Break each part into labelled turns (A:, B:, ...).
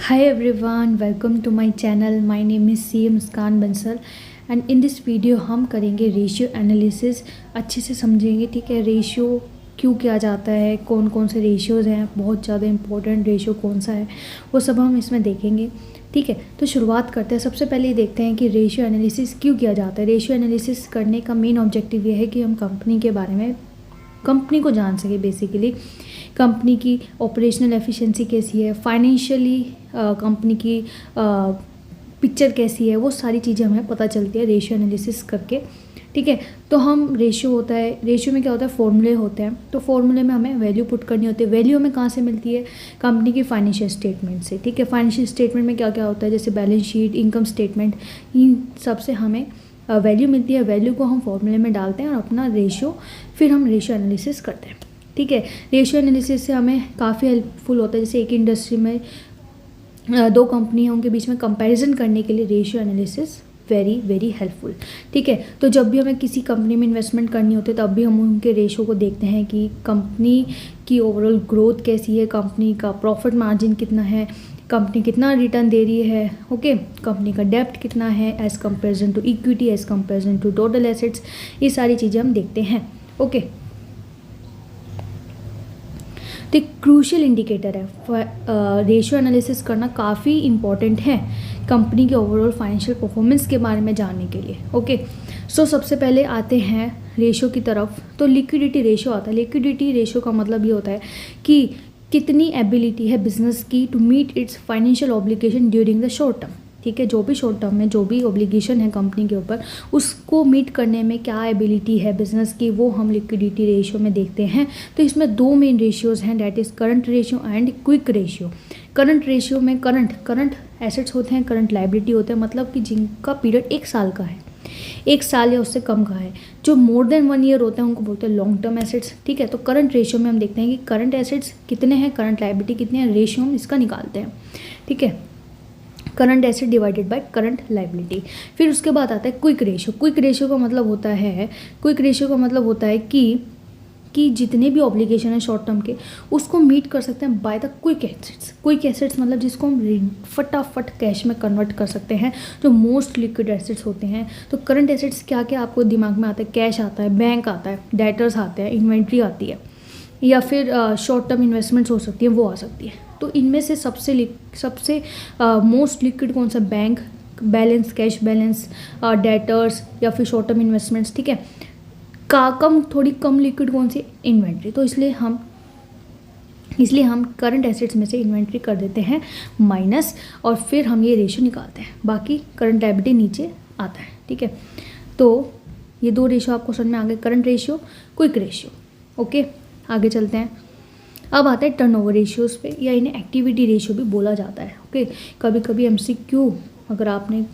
A: Hi everyone, welcome to my channel. My name is CA Muskan Bansal and in this video हम करेंगे ratio analysis. अच्छे से समझेंगे, ठीक है। रेशियो क्यों किया जाता है, कौन कौन से रेशियोज़ हैं, बहुत ज़्यादा इंपॉर्टेंट रेशियो कौन सा है, वो सब हम इसमें देखेंगे, ठीक है। तो शुरुआत करते हैं। सबसे पहले देखते हैं कि रेशियो एनालिसिस क्यों किया जाता है। रेशियो एनालिसिस करने का मेन ऑब्जेक्टिव ये है कि हम कंपनी के बारे में, कंपनी को जान सके, बेसिकली कंपनी की ऑपरेशनल एफिशिएंसी कैसी है, फाइनेंशियली कंपनी की पिक्चर कैसी है, वो सारी चीज़ें हमें पता चलती है रेशियो एनालिसिस करके, ठीक है। तो हम रेशियो होता है, रेशियो में क्या होता है, फॉर्मूले होते हैं। तो फॉर्मूले में हमें वैल्यू पुट करनी होती है। वैल्यू हमें कहाँ से मिलती है, कंपनी की फाइनेंशियल स्टेटमेंट से, ठीक है। फाइनेंशियल स्टेटमेंट में क्या क्या होता है, जैसे बैलेंस शीट, इनकम स्टेटमेंट, इन सब से हमें वैल्यू मिलती है। वैल्यू को हम फॉर्मूले में डालते हैं और अपना रेशियो, फिर हम रेशियो एनालिसिस करते हैं, ठीक है। रेशियो एनालिसिस से हमें काफ़ी हेल्पफुल होता है। जैसे एक इंडस्ट्री में दो कंपनियों के बीच में कंपैरिजन करने के लिए ratio analysis very very helpful, ठीक है। तो जब भी हमें किसी कंपनी में इन्वेस्टमेंट करनी होती है, तब भी हम उनके रेशियो को देखते हैं कि कंपनी की ओवरऑल ग्रोथ कैसी है, कंपनी का प्रॉफिट मार्जिन कितना है, कंपनी कितना रिटर्न दे रही है, ओके, कंपनी का डेप्ट कितना है as comparison to equity, as comparison to total assets, ये सारी चीज़ें हम देखते हैं, ओके। तो एक क्रूशियल इंडिकेटर है। रेशियो एनालिसिस करना काफ़ी इंपॉर्टेंट है कंपनी के ओवरऑल फाइनेंशियल परफॉर्मेंस के बारे में जानने के लिए, ओके। सो सबसे पहले आते हैं रेशियो की तरफ। तो लिक्विडिटी रेशियो आता है। लिक्विडिटी रेशियो का मतलब ये होता है कि कितनी एबिलिटी है बिजनेस की to meet its financial obligation during the short term, ठीक है। जो भी शॉर्ट टर्म में जो भी ऑब्लिगेशन है कंपनी के ऊपर, उसको मीट करने में क्या एबिलिटी है बिजनेस की, वो हम लिक्विडिटी रेशियो में देखते हैं। तो इसमें दो मेन रेशियोज़ हैं, that is current ratio and quick ratio. Current ratio में करंट एसेट्स होते हैं, करंट लायबिलिटी होते हैं, मतलब कि जिनका पीरियड 1 साल का है, 1 साल या उससे कम का है। जो मोर देन 1 ईयर होते हैं उनको बोलते हैं लॉन्ग टर्म एसेट्स, ठीक है। तो करंट रेशियो में हम देखते हैं कि करंट एसेट्स कितने हैं, करंट लायबिलिटी कितने हैं, रेशियो हम इसका निकालते हैं, ठीक है। Current asset divided by current liability. फिर उसके बाद आता है क्विक रेशियो। क्विक रेशियो का मतलब होता है, क्विक रेशियो का मतलब होता है कि जितने भी ऑब्लिगेशन है शॉर्ट टर्म के, उसको मीट कर सकते हैं by the quick assets. Quick assets मतलब जिसको हम फटाफट कैश में कन्वर्ट कर सकते हैं, जो मोस्ट लिक्विड एसेट्स होते हैं। तो करंट एसेट्स क्या क्या आपको दिमाग में आता है, कैश आता है, बैंक आता है, डेटर्स आते हैं, इन्वेंट्री आती है, या फिर शॉर्ट टर्म इन्वेस्टमेंट्स हो सकती है, वो आ सकती है। तो इनमें से सबसे मोस्ट लिक्विड कौन सा, bank balance, cash balance, debtors या फिर शॉर्ट टर्म इन्वेस्टमेंट्स, ठीक है। थोड़ी कम लिक्विड कौन सी, इन्वेंट्री। तो इसलिए हम करंट एसेट्स में से इन्वेंट्री कर देते हैं माइनस, और फिर हम ये रेशियो निकालते हैं। बाकी करंट लायबिलिटी नीचे आता है, ठीक है। तो ये दो रेशियो आपको समझ में आ गए, current ratio, quick ratio, okay. आगे चलते हैं। अब आता है टर्नओवर रेशियोज़ पे, या इन्हें एक्टिविटी रेशियो भी बोला जाता है, ओके। कभी कभी एमसीक्यू, अगर आपने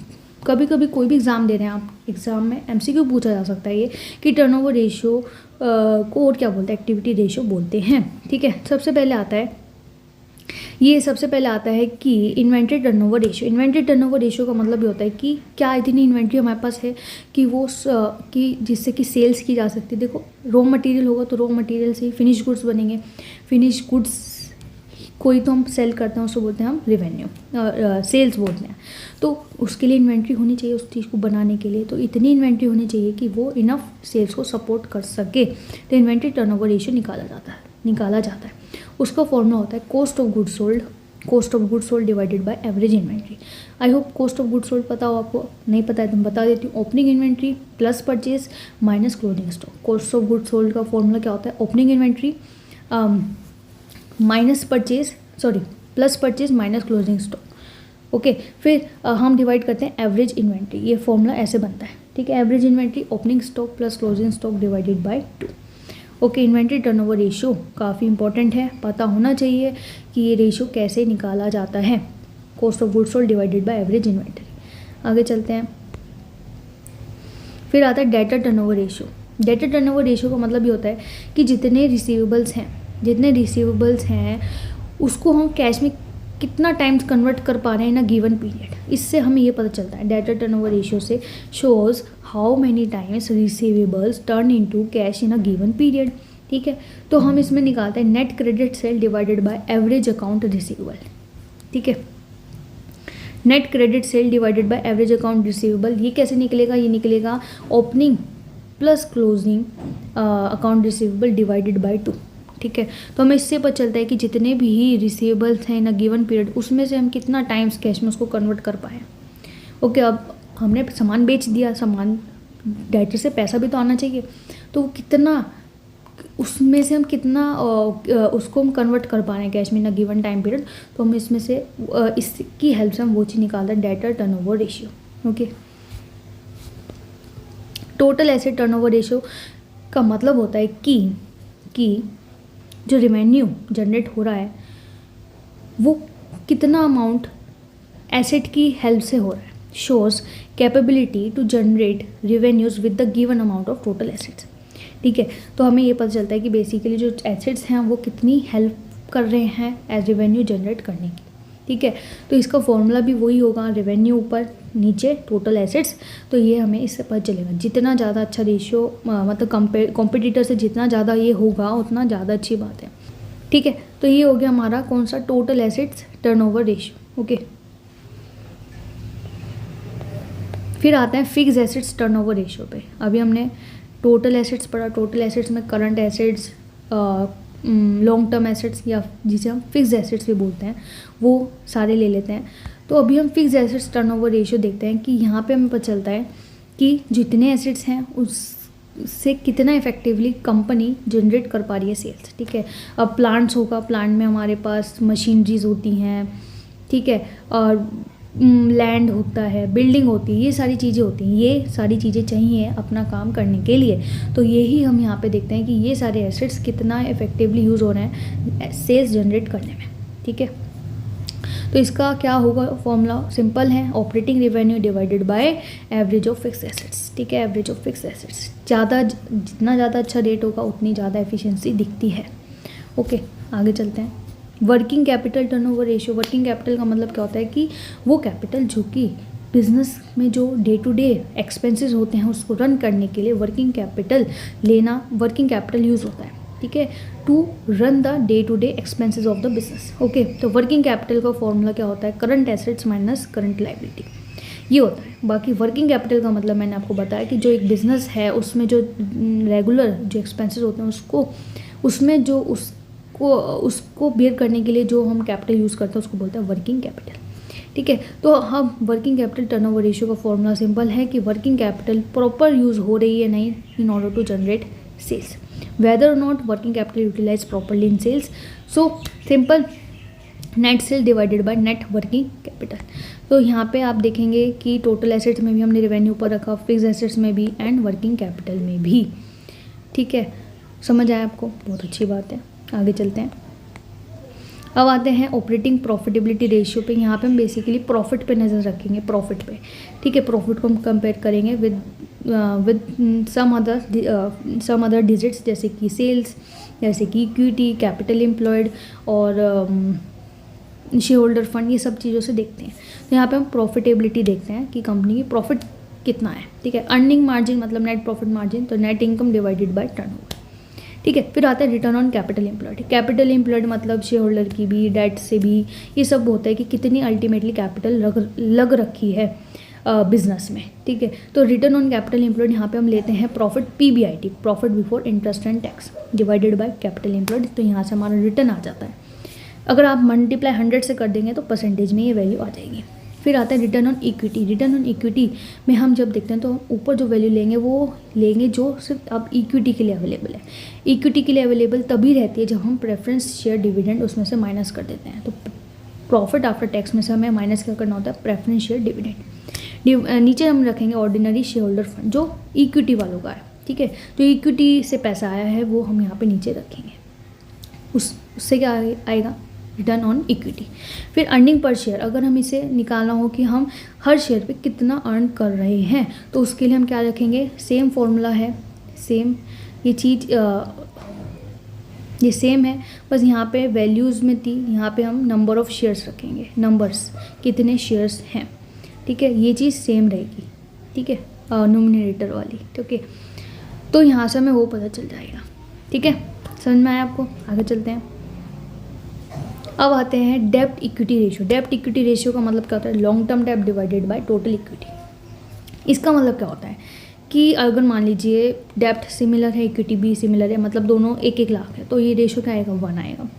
A: कभी कभी कोई भी एग्ज़ाम दे रहे हैं आप, एग्ज़ाम में एमसीक्यू पूछा जा सकता है ये कि टर्नओवर रेशियो को और क्या बोलते हैं, एक्टिविटी रेशियो बोलते हैं, ठीक है। सबसे पहले आता है कि inventory turnover ratio. Inventory turnover ratio का मतलब ये होता है कि क्या इतनी इन्वेंट्री हमारे पास है कि कि जिससे कि सेल्स की जा सकती है। देखो, रॉ मटेरियल होगा तो रॉ मटेरियल से ही फिनिश गुड्स बनेंगे। फिनिश गुड्स कोई तो हम सेल करते हैं, उसको बोलते हैं हम रेवेन्यू, सेल्स बोलते हैं। तो उसके लिए इन्वेंट्री होनी चाहिए, उस चीज़ को बनाने के लिए तो इतनी इन्वेंट्री होनी चाहिए कि वो इनफ सेल्स को सपोर्ट कर सके। तो इन्वेंट्री टर्नओवर रेशियो निकाला जाता है। उसका फॉर्मूला होता है cost of goods sold divided by average inventory. I hope cost of goods sold पता हो आपको, नहीं पता है तो मैं बता देती हूँ। Opening inventory plus purchase minus closing stock. Cost of goods sold का फॉर्मूला क्या होता है, opening inventory plus purchase minus closing stock, okay. फिर हम डिवाइड करते हैं एवरेज इन्वेंट्री। ये फॉर्मूला ऐसे बनता है, ठीक है। Average inventory opening stock plus closing stock divided by 2, okay. Inventory turnover ratio काफ़ी इंपॉर्टेंट है, पता होना चाहिए कि ये रेशियो कैसे निकाला जाता है, cost of goods sold divided by average inventory. आगे चलते हैं। फिर आता है debtor turnover ratio. Debtor turnover ratio का मतलब ये होता है कि जितने रिसीवेबल्स हैं उसको हम कैश में कितना टाइम्स कन्वर्ट कर पा रहे हैं इन अ गिवन पीरियड। इससे हमें ये पता चलता है, डेटर टर्नओवर रेशियो से shows how many times receivables turn into cash in a given period, ठीक है। तो हम इसमें निकालते हैं net credit sale divided by average account receivable, ठीक है। Net credit sale divided by average account receivable, ये कैसे निकलेगा, ये निकलेगा opening plus closing account receivable divided by 2। ठीक है, तो हमें इससे पता चलता है कि जितने भी रिसीवेबल्स हैं इन अ गिवन पीरियड, उसमें से हम कितना टाइम्स कैश में उसको कन्वर्ट कर पाए। ओके, अब हमने सामान बेच दिया, सामान डेटर से पैसा भी तो आना चाहिए, तो वो कितना, उसमें से हम कितना उसको हम कन्वर्ट कर पा रहे हैं कैश में इन अ गिवन टाइम पीरियड, तो हम इसमें से इसकी हेल्प से हम वो चीज़ निकालते हैं, debtor turnover ratio. Okay, total asset turnover ratio का मतलब होता है कि जो रेवेन्यू जनरेट हो रहा है वो कितना अमाउंट एसेट की हेल्प से हो रहा है, shows capability to generate revenues with the given amount of total assets. ठीक है, तो हमें ये पता चलता है कि बेसिकली जो एसेट्स हैं वो कितनी हेल्प कर रहे हैं एज रेवेन्यू जनरेट करने की। ठीक है, तो इसका फॉर्मूला भी वही होगा, रेवेन्यू ऊपर नीचे टोटल एसेट्स। तो ये हमें इससे पता चलेगा, जितना ज़्यादा अच्छा रेशियो मतलब कॉम्पिटिटर से जितना ज़्यादा ये होगा उतना ज़्यादा अच्छी बात है। ठीक है, तो ये हो गया हमारा कौन सा, total assets turnover ratio. Okay, फिर आते हैं फिक्स एसेट्स टर्नओवर रेशियो पे। अभी हमने टोटल एसेट्स पढ़ा, टोटल एसेट्स में current assets, long term assets या जिसे हम फिक्स एसेट्स भी बोलते हैं, वो सारे ले लेते हैं। तो अभी हम फिक्स एसेट्स टर्नओवर रेशियो देखते हैं कि यहाँ पे हमें पता चलता है कि जितने एसेट्स हैं उससे कितना इफेक्टिवली कंपनी जनरेट कर पा रही है सेल्स। ठीक है, अब प्लांट्स होगा, प्लांट में हमारे पास मशीनरीज होती हैं, ठीक है, और लैंड होता है, बिल्डिंग होती है, ये सारी चीज़ें होती हैं, ये सारी चीज़ें चाहिए अपना काम करने के लिए। तो यही हम यहाँ पे देखते हैं कि ये सारे एसेट्स कितना इफेक्टिवली यूज़ हो रहे हैं सेल्स जनरेट करने में। ठीक है, तो इसका क्या होगा फॉर्मूला, सिंपल है, operating revenue divided by average of fix assets. ठीक है, एवरेज ऑफ फिक्स एसेट्स, जितना ज़्यादा अच्छा रेट होगा उतनी ज़्यादा एफिशिएंसी दिखती है। ओके, आगे चलते हैं। Working capital turnover ratio, working capital का मतलब क्या होता है कि वो कैपिटल जो कि बिजनेस में जो डे टू डे एक्सपेंसेस होते हैं उसको रन करने के लिए वर्किंग कैपिटल लेना, वर्किंग कैपिटल यूज़ होता है। ठीक है, to run the day to day expenses of the business. Okay, तो वर्किंग कैपिटल का फॉर्मूला क्या होता है, current assets minus current liability, ये होता है। बाकी वर्किंग कैपिटल का मतलब मैंने आपको बताया कि जो एक बिजनेस है उसमें जो रेगुलर जो एक्सपेंसेस होते हैं उसको, उसमें जो उसको बेयर करने के लिए जो हम कैपिटल यूज़ करते हैं उसको बोलते हैं वर्किंग कैपिटल। ठीक है, तो हम वर्किंग कैपिटल टर्नओवर रेशियो का फॉर्मूला सिंपल है कि वर्किंग कैपिटल प्रॉपर यूज़ हो रही है नहीं in order to generate sales, whether or not working capital utilized properly in sales. So simple, net sale divided by net working capital. तो यहाँ पे आप देखेंगे कि टोटल एसेट्स में भी हमने रेवेन्यू पर रखा, फिक्स एसेट्स में भी एंड वर्किंग कैपिटल में भी। ठीक है, समझ आया आपको, बहुत अच्छी बात है। आगे चलते हैं, अब आते हैं ऑपरेटिंग प्रॉफिटेबिलिटी रेशियो पे। यहाँ पे हम बेसिकली प्रॉफिट पे नज़र रखेंगे, प्रॉफिट पे। ठीक है, प्रॉफिट को हम कंपेयर करेंगे विद सम अदर डिजिट्स जैसे कि सेल्स, जैसे कि इक्विटी, कैपिटल एम्प्लॉयड और शेयर होल्डर फंड, ये सब चीज़ों से देखते हैं। तो यहाँ पे हम प्रॉफिटेबिलिटी देखते हैं कि कंपनी की प्रॉफिट कितना है। ठीक है, अर्निंग मार्जिन मतलब नेट प्रॉफिट मार्जिन, तो net income divided bye turnover. ठीक है, फिर आता है return on capital employed. Capital employed मतलब शेयर होल्डर की भी, डेट से भी, ये सब होता है कि कितनी अल्टीमेटली कैपिटल लग रखी है बिजनेस में। ठीक है, तो रिटर्न ऑन कैपिटल एम्प्लॉयड यहाँ पे हम लेते हैं profit PBIT, profit before interest and tax, divided by capital employed. तो यहाँ से हमारा रिटर्न आ जाता है। अगर आप मल्टीप्लाई 100 से कर देंगे तो परसेंटेज में ये वैल्यू आ जाएगी। फिर आता है return on equity. Return on equity में हम जब देखते हैं तो ऊपर जो वैल्यू लेंगे वो लेंगे जो सिर्फ अब इक्विटी के लिए अवेलेबल है। इक्विटी के लिए अवेलेबल तभी रहती है जब हम प्रेफरेंस शेयर डिविडेंड उसमें से माइनस कर देते हैं। तो प्रॉफिट आफ्टर टैक्स में से हमें माइनस क्या करना होता है, प्रेफरेंस शेयर डिविडेंड। नीचे हम रखेंगे ऑर्डिनरी शेयर होल्डर फंड जो इक्विटी वालों का है। ठीक है, जो इक्विटी से पैसा आया है वो हम यहाँ पे नीचे रखेंगे। उससे क्या आएगा, रिटर्न ऑन इक्विटी। फिर अर्निंग पर शेयर, अगर हम इसे निकालना हो कि हम हर शेयर पे कितना अर्न कर रहे हैं तो उसके लिए हम क्या रखेंगे, सेम फॉर्मूला है, सेम ये चीज़ ये सेम है, बस यहाँ पे वैल्यूज़ में थी, यहाँ पे हम नंबर ऑफ शेयर्स रखेंगे, नंबर्स कितने शेयर्स हैं। ठीक है, ये चीज़ सेम रहेगी। ठीक है, नोमिनेटर वाली। ठीक है, तो यहाँ से हमें वो पता चल जाएगा। ठीक है, समझ में आया आपको। आगे चलते हैं। अब आते हैं डेब्ट इक्विटी रेशियो। डेब्ट इक्विटी रेशियो का मतलब क्या होता है, लॉन्ग टर्म डेब्ट डिवाइडेड बाय टोटल इक्विटी। इसका मतलब क्या होता है कि अगर मान लीजिए डेब्ट सिमिलर है, इक्विटी भी सिमिलर है, मतलब दोनों 1-1 लाख है, तो ये रेशियो क्या आएगा, 1 आएगा।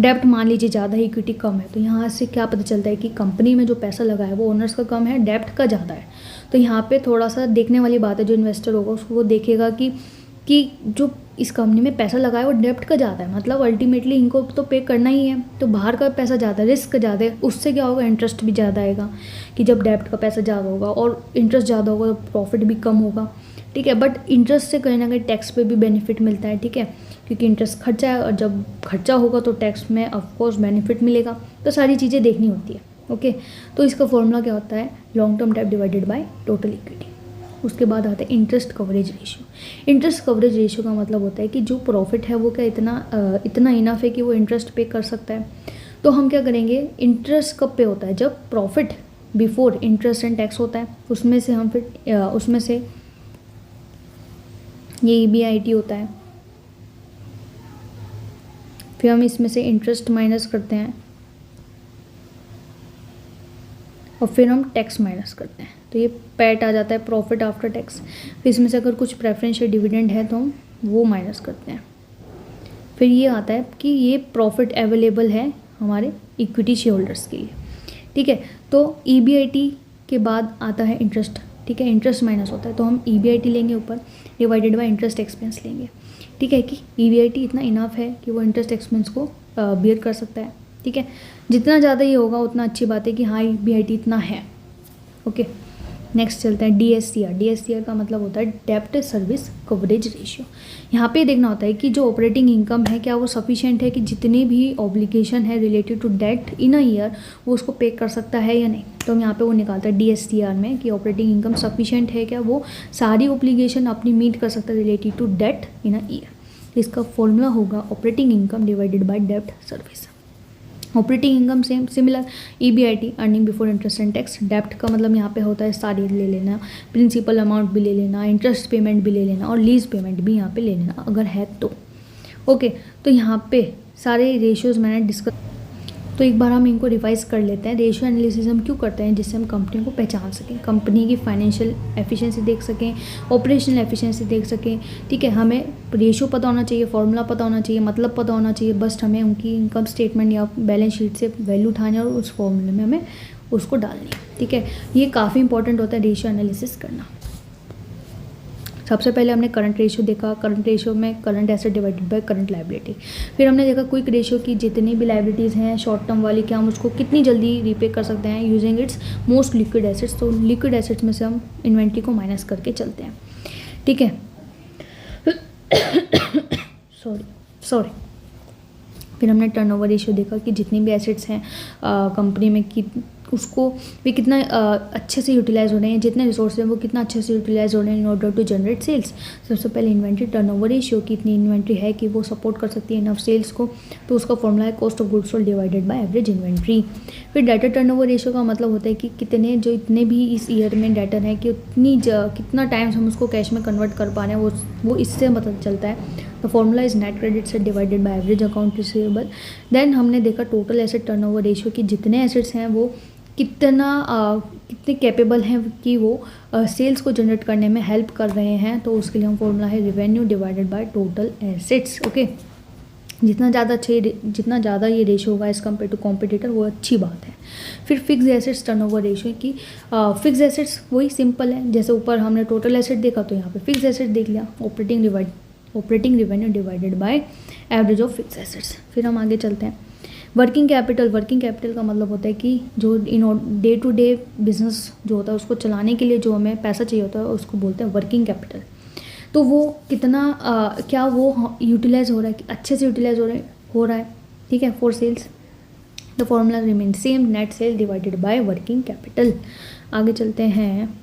A: डेब्ट मान लीजिए ज़्यादा है, इक्विटी कम है, तो यहाँ से क्या पता चलता है कि कंपनी में जो पैसा लगा है वो ओनर्स का कम है, डेब्ट का ज़्यादा है। तो यहाँ पे थोड़ा सा देखने वाली बात है, जो इन्वेस्टर होगा उसको वो देखेगा कि जो इस कंपनी में पैसा लगा है वो डेब्ट का ज़्यादा है, मतलब अल्टीमेटली इनको तो पे करना ही है, तो बाहर का पैसा ज़्यादा, रिस्क ज़्यादा है, उससे क्या होगा, इंटरेस्ट भी ज़्यादा आएगा कि जब डेब्ट का पैसा ज़्यादा होगा और इंटरेस्ट ज़्यादा होगा तो प्रॉफिट भी कम होगा, ठीक है। बट इंटरेस्ट से कहीं ना कहीं टैक्स पे भी बेनिफिट मिलता है, ठीक है, क्योंकि इंटरेस्ट खर्चा है और जब खर्चा होगा तो टैक्स में ऑफकोर्स बेनिफिट मिलेगा। तो सारी चीज़ें देखनी होती है, ओके। तो इसका फॉर्मूला क्या होता है, लॉन्ग टर्म डेब्ट डिवाइडेड बाय टोटल इक्विटी। उसके बाद आता है interest coverage ratio. Interest coverage ratio का मतलब होता है कि जो प्रॉफिट है वो क्या इतना इनफ है कि वो इंटरेस्ट पे कर सकता है। तो हम क्या करेंगे, इंटरेस्ट कब पे होता है, जब profit before interest and tax होता है, उसमें से हम फिर उसमें से ये EBIT होता है, फिर हम इसमें से इंटरेस्ट माइनस करते हैं और फिर हम टैक्स माइनस करते हैं, तो ये पैट आ जाता है, प्रॉफिट आफ्टर टैक्स। फिर इसमें से अगर कुछ प्रेफरेंस या डिविडेंड है तो हम वो माइनस करते हैं। फिर ये आता है कि ये प्रॉफिट अवेलेबल है हमारे इक्विटी शेयर होल्डर्स के लिए, ठीक है। तो EBIT के बाद आता है इंटरेस्ट, ठीक है, इंटरेस्ट माइनस होता है, तो हम EBIT लेंगे ऊपर, डिवाइडेड बाय इंटरेस्ट एक्सपेंस लेंगे, ठीक है, कि EBIT इतना इनफ है कि वो इंटरेस्ट एक्सपेंस को बियर कर सकता है, ठीक है। जितना ज़्यादा ये होगा उतना अच्छी बात है कि हाँ EBIT इतना है, ओके। नेक्स्ट चलते हैं DSCR। DSCR का मतलब होता है डेब्ट सर्विस कवरेज रेशियो। यहाँ पे देखना होता है कि जो ऑपरेटिंग इनकम है क्या वो सफिशिएंट है कि जितनी भी ऑब्लिगेशन है related to debt in a year वो उसको पे कर सकता है या नहीं। तो हम यहाँ पे वो निकालते हैं DSCR में कि ऑपरेटिंग इनकम सफिशिएंट है क्या, वो सारी ऑब्लिगेशन अपनी मीट कर सकता है related to debt in a year. इसका फॉर्मूला होगा ऑपरेटिंग इनकम डिवाइडेड बाय डेब्ट service. Operating income same similar, EBIT earning before interest and tax. डेब्ट का मतलब यहाँ पे होता है सारी ले लेना, प्रिंसिपल अमाउंट भी ले लेना, इंटरेस्ट पेमेंट भी ले लेना और लीज पेमेंट भी यहाँ पे ले लेना अगर है तो, ओके। तो यहाँ पे सारे रेशियोज मैंने डिस्कस, तो एक बार हम इनको रिवाइज कर लेते हैं। रेशियो एनालिसिस हम क्यों करते हैं, जिससे हम कंपनी को पहचान सकें, कंपनी की फाइनेंशियल एफिशिएंसी देख सकें, ऑपरेशनल एफिशिएंसी देख सकें, ठीक है। हमें रेशियो पता होना चाहिए, फॉर्मूला पता होना चाहिए, मतलब पता होना चाहिए, बस हमें उनकी इनकम स्टेटमेंट या बैलेंस शीट से वैल्यू उठानी और उस फॉर्मूले में हमें उसको डालनी है, ठीक है। ये काफ़ी इंपॉर्टेंट होता है रेशियो एनालिसिस करना। सबसे पहले हमने करंट रेशियो देखा, करंट रेशियो में current asset divided by current liability. फिर हमने देखा क्विक रेशियो की जितनी भी लायबिलिटीज़ हैं शॉर्ट टर्म वाली, क्या हम उसको कितनी जल्दी रीपे कर सकते हैं using its most liquid assets. तो लिक्विड एसेट्स में से हम इन्वेंट्री को माइनस करके चलते हैं, ठीक है। सॉरी फिर हमने टर्नओवर रेशियो देखा कि जितनी भी एसेट्स हैं कंपनी में कि उसको भी कितना अच्छे से यूटिलाइज हो रहे हैं, जितने रिसोर्स हैं वो कितना अच्छे से यूटिलाइज हो रहे हैं in order to generate sales. सबसे पहले इन्वेंट्री टर्नओवर रेशियो की इतनी इन्वेंट्री है कि वो सपोर्ट कर सकती है इनफ सेल्स को, तो उसका फॉर्मूला है cost of goods sold divided by average inventory. फिर डेटर टर्नओवर रेशियो का मतलब होता है कि इतने भी इस ईयर में डेटर है कि कितना टाइम्स हम उसको कैश में कन्वर्ट कर पा रहे हैं, वो इससे पता चलता है। The formula is net credit से divided by average account receivable. Then हमने देखा टोटल एसेट टर्नओवर रेशियो की जितने एसेट्स हैं वो कितने कैपेबल हैं कि वो सेल्स को जनरेट करने में हेल्प कर रहे हैं, तो उसके लिए हम फॉर्मूला है revenue divided by total assets, okay. जितना ज़्यादा ये रेशियो होगा एज़ कम्पेयर टू कॉम्पिटिटर वो अच्छी बात है। फिर फिक्स एसेट्स टर्नओवर रेशियो की फिक्स एसेट्स वही सिंपल है, जैसे ऊपर हमने टोटल एसेट देखा तो यहाँ पे फिक्स एसेट देख लिया, operating revenue divided by average of fix assets. फिर हम आगे चलते हैं वर्किंग कैपिटल का मतलब होता है कि जो डे टू डे बिजनेस जो होता है उसको चलाने के लिए जो हमें पैसा चाहिए होता है उसको बोलते हैं वर्किंग कैपिटल। तो वो कितना क्या वो यूटिलाइज हो रहा है कि अच्छे से यूटिलाइज हो रहा है, ठीक है, for sales. The formula remain same, net sale divided by working capital. आगे चलते हैं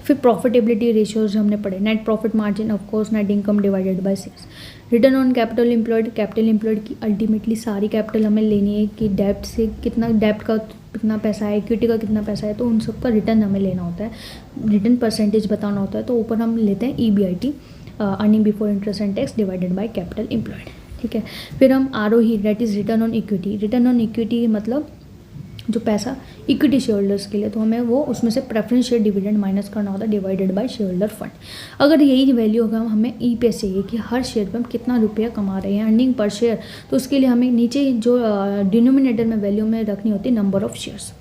A: फिर प्रॉफिटेबिलिटी रेशियोज हमने पढ़े, net profit margin, of course net income divided by sales. Return on capital employed की अल्टीमेटली सारी कैपिटल हमें लेनी है कि डेब्ट का कितना पैसा है, इक्विटी का कितना पैसा है, तो उन सब का रिटर्न हमें लेना होता है, रिटर्न परसेंटेज बताना होता है। तो ऊपर हम लेते हैं EBIT earning before interest and tax divided by capital employed, ठीक है। फिर हम ROE that is return on equity. Return on equity मतलब जो पैसा इक्विटी शेयर होल्डर्स के लिए, तो हमें वो उसमें से प्रेफरेंस शेयर डिविडेंड माइनस करना होता है divided by share holder fund. अगर यही वैल्यू होगा, हमें EPS चाहिए कि हर शेयर पे हम कितना रुपया कमा रहे हैं, अर्निंग पर शेयर, तो उसके लिए हमें नीचे जो डिनोमिनेटर में वैल्यू में रखनी होती है नंबर ऑफ शेयर्स।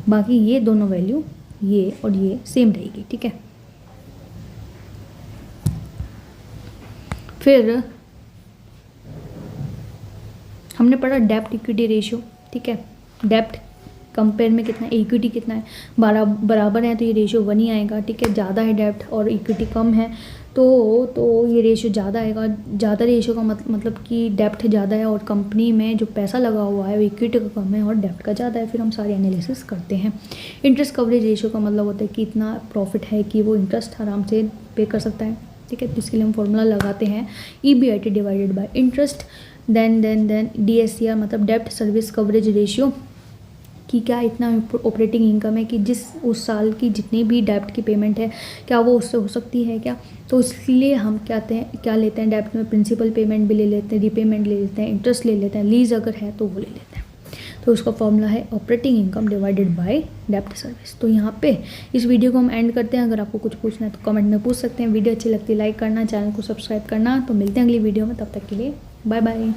A: बाकी ये दोनों वैल्यू ये और ये सेम रहेगी, ठीक है। फिर हमने पढ़ा डेब्ट इक्विटी रेशियो, ठीक है। डेब्ट कंपेयर में कितना है, इक्विटी कितना है, बराबर है तो ये रेशियो 1 ही आएगा, ठीक है। ज़्यादा है डेब्ट और इक्विटी कम है तो ये रेशियो ज़्यादा आएगा। ज़्यादा रेशियो का मतलब कि डेब्ट ज़्यादा है और कंपनी में जो पैसा लगा हुआ है वो इक्विटी का कम है और डेब्ट का ज़्यादा है। फिर हम सारे एनालिसिस करते हैं। इंटरेस्ट कवरेज रेशियो का मतलब होता है कि इतना प्रॉफिट है कि वो इंटरेस्ट आराम से पे कर सकता है, ठीक है। इसके लिए हम फॉर्मूला लगाते हैं EBIT divided by interest. Then DSCR मतलब डेब्ट सर्विस कवरेज रेशियो, कि क्या इतना ऑपरेटिंग इनकम है कि उस साल की जितनी भी डेब्ट की पेमेंट है क्या वो उससे हो सकती है क्या। तो इसलिए हम क्या लेते हैं डेब्ट में, प्रिंसिपल पेमेंट भी ले लेते हैं, रीपेमेंट ले लेते हैं, इंटरेस्ट ले लेते हैं, लीज अगर है तो वो ले लेते हैं। तो उसका फॉर्मूला है ऑपरेटिंग इनकम डिवाइडेड बाय डेब्ट सर्विस। तो यहाँ पे इस वीडियो को हम एंड करते हैं। अगर आपको कुछ पूछना है तो कमेंट में पूछ सकते हैं। वीडियो अच्छी लगती है लाइक करना, चैनल को सब्सक्राइब करना। तो मिलते हैं अगली वीडियो में, तब तक के लिए बाय बाय।